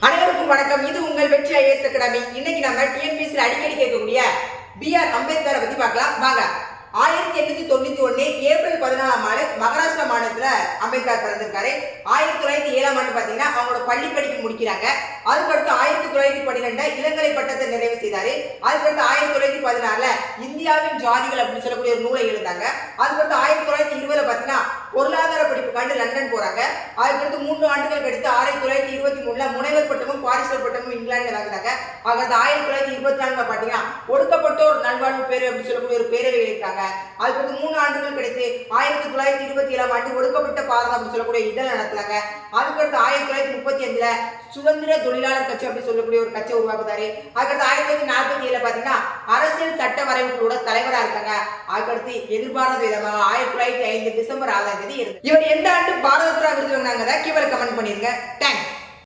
அனைவருக்கும் வணக்கம். இது உங்கள் வெற்றி ஐஏஎஸ் அகாடமி. இன்னைக்கு நம்ம டிஎன்பிஎஸ்சியில் அடிக்கடி கேட்கக்கூடிய பிஆர் அம்பேத்கரை பத்தி பார்க்கலாம் வாங்க. 1891 ஏப்ரல் 14ஆம் ஆண்டு மகாராஷ்டிரா மாநிலத்துல அம்பேத்கர் பிறந்திருக்காரு. 1907ஆம் ஆண்டு பாத்தீங்கன்னா அவங்களோட பள்ளி படிப்பு முடிக்கிறாங்க. அதுக்கடுத்து 1912 இளங்கலை பட்டத்தை நிறைவு செய்தாரு. அதுக்கடுத்து 1916 இந்தியாவின் ஜாதிகள் அப்படின்னு சொல்லக்கூடிய ஒரு நூலை எழுதாங்க. அதுக்கடுத்து 1920 பாத்தீங்கன்னா பொருளாதார படிப்புக்காண்டு லண்டன் போறாங்க. அதுக்கடுத்து 3 ஆண்டுகள் கழித்து 1923 முனைவர் பட்டமும் பாரிஸ்டர் பட்டமும் இங்கிலாந்துல வாங்கினாங்க. அதுக்கடுத்து 1924 பாத்தீங்கன்னா ஒடுக்கப்பட்டோர் நல்வாழ்வு பேர் அப்படின்னு சொல்லக்கூடிய ஒரு பேரவை எழுத்தாங்க. அதுக்கு 3 ஆண்டுகள் கிடைத்து 1927ஆம் ஆண்டு ஒடுக்கப்பட்ட பாரதம் அப்படின்னு சொல்லக்கூடிய இதழ் நடத்துறாங்க. அதுக்கடுத்து 1935 சுதந்திர தொழிலாளர் கட்சி அப்படின்னு சொல்லக்கூடிய ஒரு கட்சியை உருவாக்குறாரு. அதுக்கடுத்து 1947 பாத்தீங்கன்னா அரசியல் சட்ட வரைவுகளோட தலைவரா இருக்காங்க. அதுக்கடுத்து எதிர்பாராத விதமாக 1905 டிசம்பர் 6ஆம் தேதி இவர் எந்த ஆண்டு பாரத ரத்னா விருது வாங்கினாங்க கீழே கமெண்ட் பண்ணிருங்க. தேங்க்ஸ்.